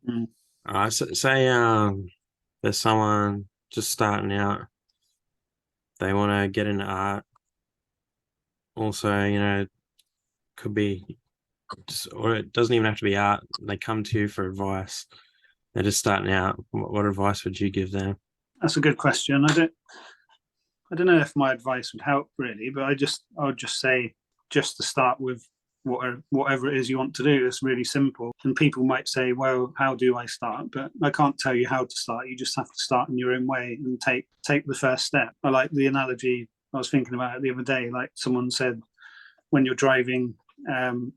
Mm. Say there's someone just starting out. They want to get into art. Also, could be just, or it doesn't even have to be art. They come to you for advice. They're just starting out. What advice would you give them? That's a good question. I don't know if my advice would help really, but I would just say just to start with whatever it is you want to do. It's really simple. And people might say, well, how do I start? But I can't tell you how to start. You just have to start in your own way and take the first step. I like the analogy I was thinking about it the other day. Like someone said, when um,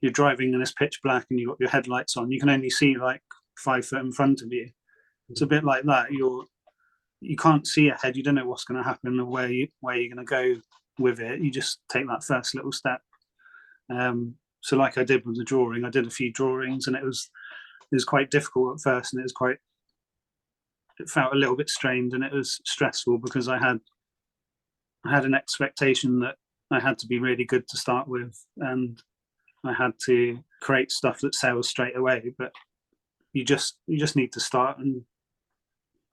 you're driving and it's pitch black and you've got your headlights on, you can only see like 5 foot in front of you. It's a bit like that. You can't see ahead. You don't know what's going to happen or where you're going to go with it. You just take that first little step. So like I did with the drawing, I did a few drawings and it was quite difficult at first, and it felt a little bit strained and it was stressful because I had an expectation that I had to be really good to start with, and I had to create stuff that sells straight away. But you just need to start and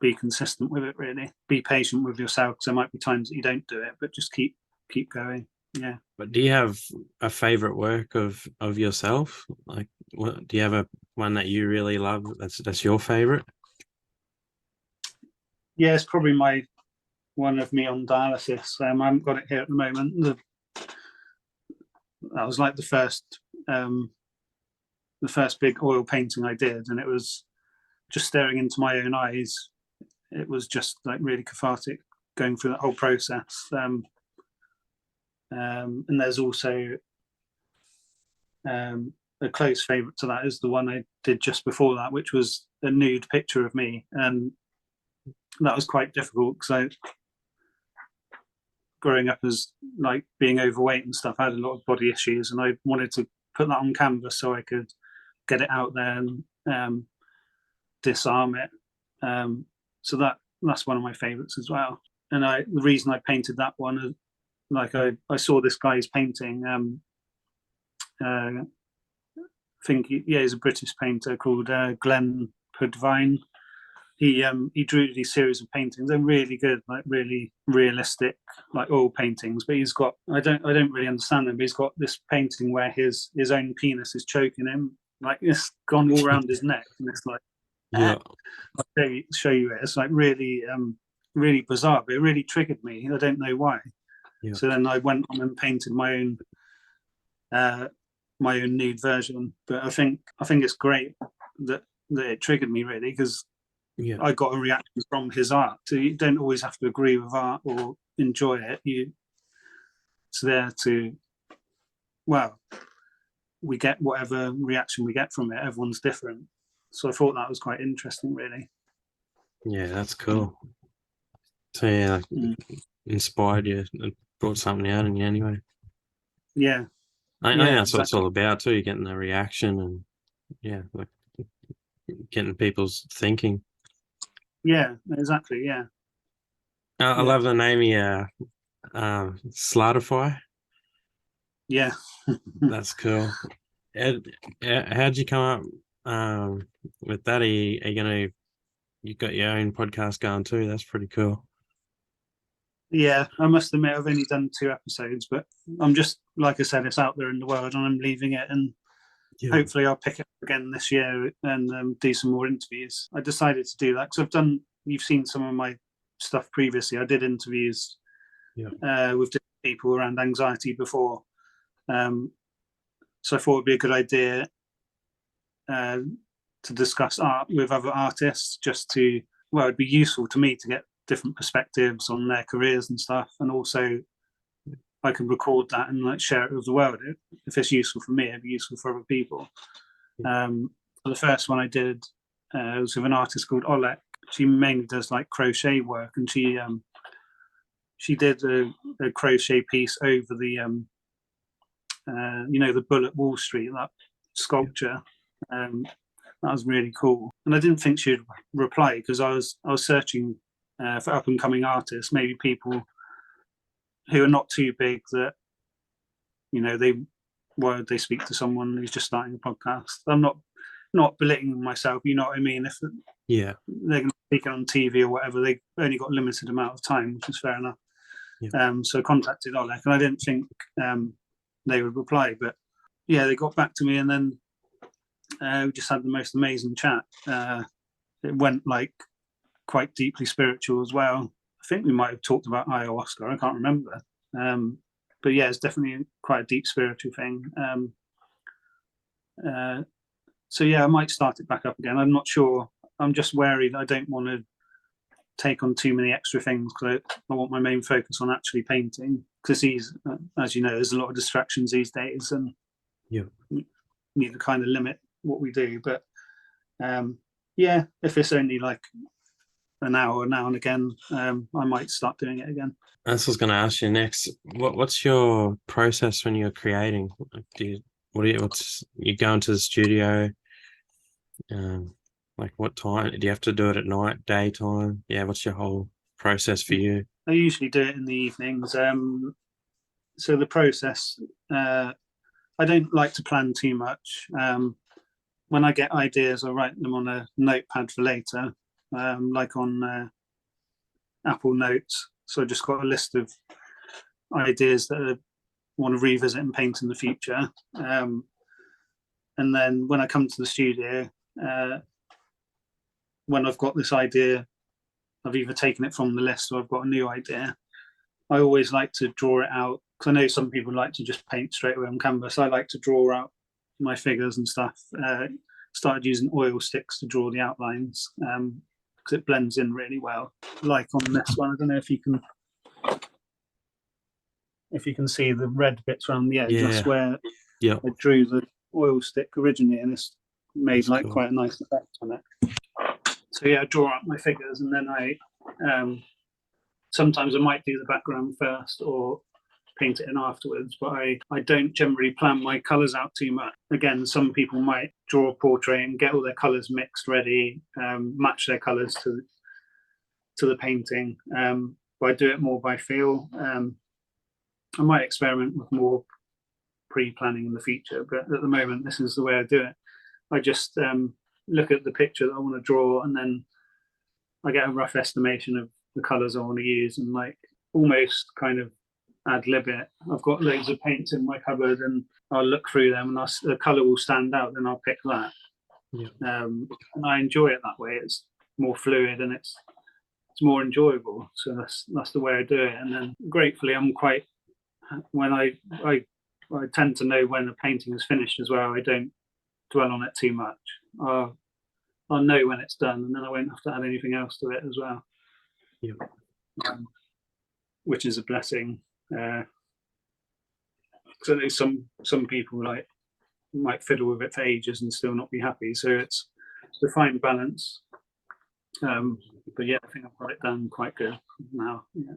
be consistent with it. Really, be patient with yourself because there might be times that you don't do it, but just keep going. Yeah. But do you have a favorite work of yourself? Like, do you have a one that you really love? That's your favorite. Yeah, it's probably my one of me on dialysis. I haven't got it here at the moment. That was like um, the first big oil painting I did, and it was just staring into my own eyes. It was just like really cathartic going through that whole process. And there's also a close favourite to that is the one I did just before that, which was a nude picture of me, and that was quite difficult because I, growing up as like being overweight and stuff, I had a lot of body issues, and I wanted to put that on canvas so I could get it out there and disarm it. So that's one of my favourites as well. And the reason I painted that one is like I saw this guy's painting. I think he's a British painter called Glenn Pudvine. He drew these series of paintings. They're really good, like really realistic, like oil paintings. But he's got I don't really understand them. But he's got this painting where his own penis is choking him, like it's gone all around his neck, and it's like eh. Yeah, I'll show you it. It's like really bizarre, but it really triggered me. I don't know why. yeah, So then I went on and painted uh, my own nude version. But I think it's great that it triggered me really because yeah. I got a reaction from his art. So you don't always have to agree with art or enjoy it. It's there to, well, we get whatever reaction we get from it. Everyone's different. So I thought that was quite interesting, really. Yeah, that's cool. So yeah, like, Mm. inspired you and brought something out in you anyway. Yeah, I think yeah, that's what it's exactly. all about too. You're getting the reaction and yeah, like getting people's thinking. Yeah, exactly. Yeah, I yeah, love the name, yeah, Slardify. yeah. That's cool. How, how'd you come up with that? Are you gonna you got your own podcast going too? That's pretty cool. Yeah, I must admit I've only done 2 episodes, but I'm just like I said, it's out there in the world, and I'm leaving it. And Yeah, hopefully, I'll pick it up again this year and do some more interviews. I decided to do that because I've done. You've seen some of my stuff previously. I did interviews yeah, with different people around anxiety before, um, so I thought it'd be a good idea uh, to discuss art with other artists, just to well, it'd be useful to me to get different perspectives on their careers and stuff, and also I can record that and like share it with the world. If it's useful for me, it'd be useful for other people. Um, the first one I did was with an artist called Olek. She mainly does like crochet work, and she did a crochet piece over the Bullet Wall Street, that yeah, sculpture. Um, that was really cool, and I didn't think she'd reply because I was searching for up and coming artists, maybe people who are not too big that they why would they speak to someone who's just starting a podcast. I'm not not belittling myself, you know what I mean? If Yeah. they're going to speak on TV or whatever, they only got a limited amount of time, which is fair enough. Yeah. So I contacted Oleg, and I didn't think they would reply, but yeah, they got back to me, and then we just had the most amazing chat. It went like quite deeply spiritual as well. I think we might have talked about ayahuasca. I can't remember, but yeah, it's definitely quite a deep spiritual thing. So yeah, I might start it back up again. I'm not sure. I'm just wary that I don't want to take on too many extra things, because I want my main focus on actually painting. Because as you know, there's a lot of distractions these days, and Yeah. we need to kind of limit what we do. But yeah, if it's only like an hour now and again, I might start doing it again. That's what I was going to ask you next. What's your process when you're creating? You go into the studio? Like what time? Do you have to do it at night, daytime? Yeah, what's your whole process for you? I usually do it in the evenings. So the process, I don't like to plan too much. When I get ideas, I write them on a notepad for later, like on Apple Notes. So I just got a list of ideas that I want to revisit and paint in the future. And then when I come to the studio, when I've got this idea, I've either taken it from the list or I've got a new idea. I always like to draw it out, because I know some people like to just paint straight away on canvas. I like to draw out my figures and stuff. Started using oil sticks to draw the outlines, because it blends in really well. Like on this one, I don't know if you can see the red bits around the edge. Yeah. That's where Yep. I drew the oil stick originally, and it's made That's like cool. quite a nice effect on it. So yeah, I draw out my figures, and then I sometimes I might do the background first or paint it in afterwards, but I don't generally plan my colours out too much. Again, some people might draw a portrait and get all their colours mixed ready, match their colours to the painting, but I do it more by feel. I might experiment with more pre-planning in the future, but at the moment this is the way I do it. I just look at the picture that I want to draw, and then I get a rough estimation of the colours I want to use, and like almost kind of ad lib it. I've got loads of paints in my cupboard, and I'll look through them, and the colour will stand out, then I'll pick that. Yeah. And I enjoy it that way. It's more fluid and it's more enjoyable. So that's the way I do it. And then gratefully, I'm quite, when I tend to know when a painting is finished as well. I don't dwell on it too much. I'll know when it's done, and then I won't have to add anything else to it as well. Yeah. Which is a blessing. Because I know some people might fiddle with it for ages and still not be happy. So it's a fine balance. But yeah, I think I've got it done quite good now. Yeah.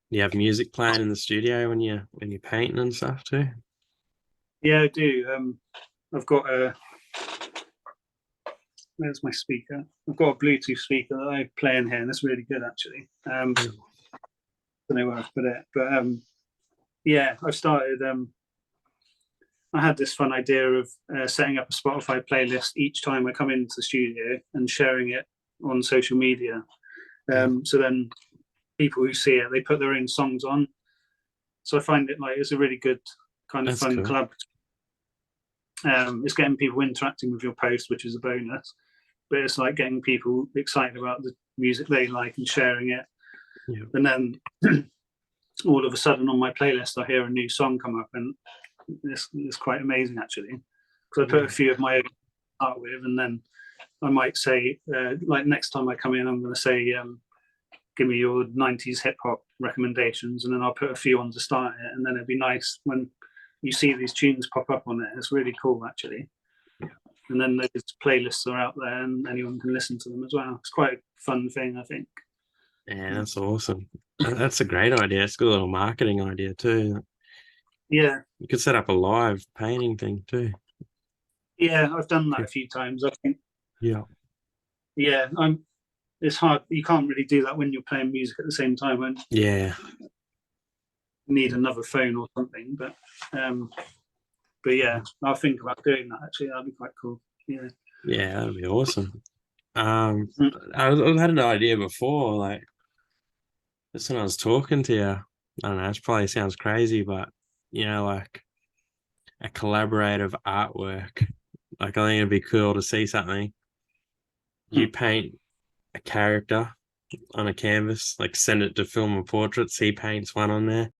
You have music playing in the studio when you're painting and stuff too? Yeah, I do. I've got where's my speaker? I've got a Bluetooth speaker that I play in here, and it's really good actually. Don't know where I've put it, but yeah, I started. I had this fun idea of setting up a Spotify playlist each time I come into the studio and sharing it on social media. So then people who see it, they put their own songs on. So I find it like it's a really good kind of fun club. It's getting people interacting with your post, which is a bonus. But it's like getting people excited about the music they like and sharing it. Yeah. And then all of a sudden on my playlist, I hear a new song come up, and it's quite amazing actually. Because I put a few of my own art with, and then I might say, like next time I come in, I'm going to say, give me your 90s hip hop recommendations, and then I'll put a few on to start it, and then it'd be nice when you see these tunes pop up on it. It's really cool actually. And then those playlists are out there, and anyone can listen to them as well. It's quite a fun thing, I think. Yeah, that's awesome. That's a great idea. It's a good little marketing idea too. Yeah, you could set up a live painting thing too. Yeah, I've done that a few times, I think. Yeah. It's hard. You can't really do that when you're playing music at the same time. Yeah. You need another phone or something, but yeah, I'll think about doing that actually. That'd be quite cool. Yeah. Yeah, that'd be awesome. Um, Mm. I had an idea before, like just when I was talking to you. I don't know, it probably sounds crazy, but like a collaborative artwork. Like I think it'd be cool to see something. You Mm. paint a character on a canvas, like send it to Film and Portraits. He paints one on there,